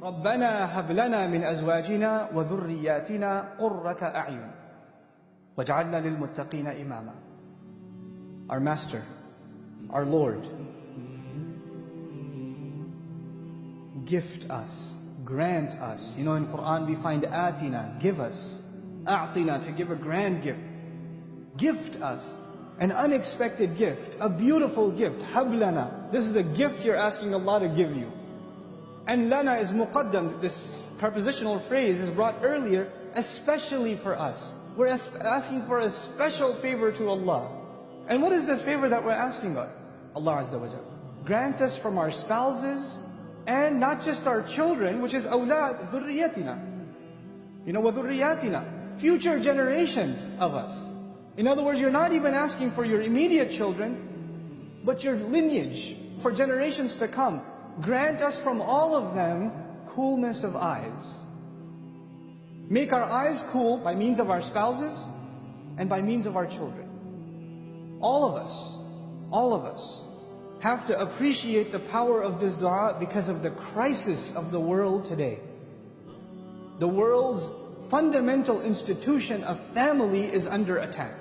رَبَّنَا هَبْ لَنَا مِنْ أَزْوَاجِنَا وَذُرِّيَّاتِنَا قُرَّةَ أَعْيُنٍ وَاجْعَلْنَا لِلْمُتَّقِينَ إِمَامًا. Our Master, our Lord, gift us, grant us. You know, in Quran we find atina, give us. A'tina, to give a grand gift. Gift us an unexpected gift, a beautiful gift. Hablana, this is the gift you're asking Allah to give you. And lana is muqaddam, this prepositional phrase is brought earlier, especially for us. We're asking for a special favor to Allah. And what is this favor that we're asking Allah Azza wa Jal? Grant us from our spouses, and not just our children, which is awlad, dhurriyatina. You know, wa dhurriyatina, future generations of us. In other words, you're not even asking for your immediate children, but your lineage for generations to come. Grant us from all of them coolness of eyes. Make our eyes cool by means of our spouses and by means of our children. All of us have to appreciate the power of this dua because of the crisis of the world today. The world's fundamental institution of family is under attack.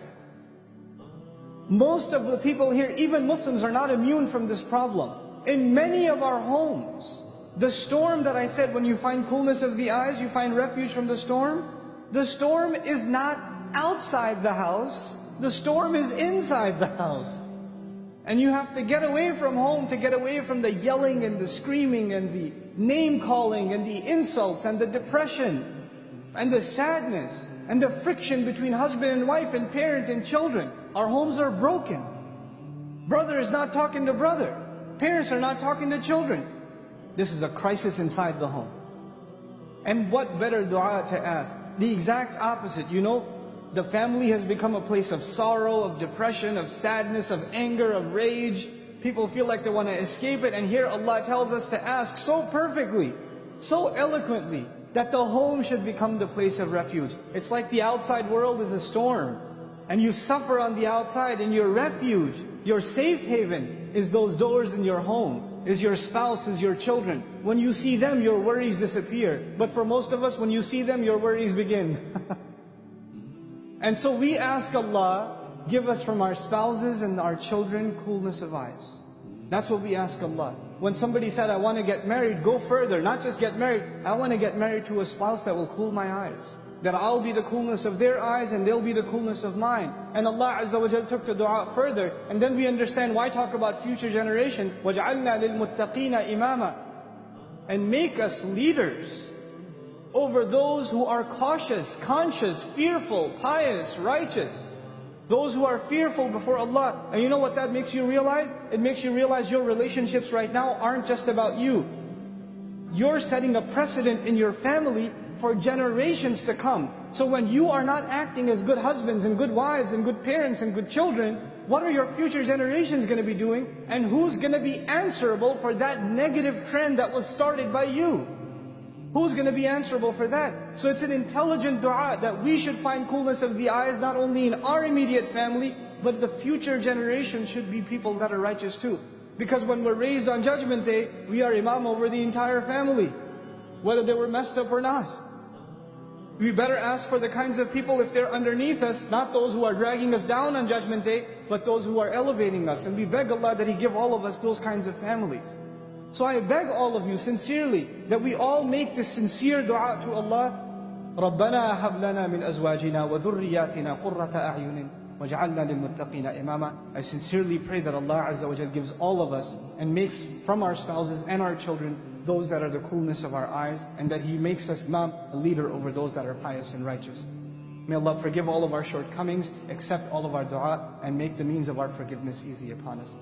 Most of the people here, even Muslims, are not immune from this problem. In many of our homes, the storm that I said, when you find coolness of the eyes, you find refuge from the storm. The storm is not outside the house, the storm is inside the house. And you have to get away from home to get away from the yelling and the screaming and the name calling and the insults and the depression and the sadness and the friction between husband and wife and parent and children. Our homes are broken. Brother is not talking to brother. Parents are not talking to children. This is a crisis inside the home. And what better dua to ask? The exact opposite. You know, the family has become a place of sorrow, of depression, of sadness, of anger, of rage. People feel like they want to escape it. And here Allah tells us to ask so perfectly, so eloquently, that the home should become the place of refuge. It's like the outside world is a storm, and you suffer on the outside, and your refuge, your safe haven, is those doors in your home, is your spouse, is your children. When you see them, your worries disappear. But for most of us, when you see them, your worries begin. And so we ask Allah, give us from our spouses and our children coolness of eyes. That's what we ask Allah. When somebody said, I want to get married, go further. Not just get married. I want to get married to a spouse that will cool my eyes. That I'll be the coolness of their eyes and they'll be the coolness of mine. And Allah Azza wa Jal took the dua further. And then we understand why talk about future generations. وَجْعَلْنَا لِلْمُتَّقِينَ إِمَامًا. And make us leaders over those who are cautious, conscious, fearful, pious, righteous. Those who are fearful before Allah. And you know what that makes you realize? It makes you realize your relationships right now aren't just about you. You're setting a precedent in your family for generations to come. So when you are not acting as good husbands and good wives and good parents and good children, what are your future generations going to be doing? And who's going to be answerable for that negative trend that was started by you? Who's going to be answerable for that? So it's an intelligent dua that we should find coolness of the eyes not only in our immediate family, but the future generation should be people that are righteous too. Because when we're raised on Judgment Day, we are imam over the entire family, whether they were messed up or not. We better ask for the kinds of people, if they're underneath us, not those who are dragging us down on Judgment Day, but those who are elevating us. And we beg Allah that He give all of us those kinds of families. So I beg all of you sincerely that we all make this sincere dua to Allah. رَبَّنَا هَبْ لَنَا مِنْ أَزْوَاجِنَا وَذُرِّيَّاتِنَا قُرَّةَ أَعْيُنٍ وَاجْعَلْنَا لِلْمُتَّقِينَ إِمَامًا. I sincerely pray that Allah Azza wa Jal gives all of us and makes from our spouses and our children those that are the coolness of our eyes, and that He makes us imam, a leader over those that are pious and righteous. May Allah forgive all of our shortcomings, accept all of our dua, and make the means of our forgiveness easy upon us.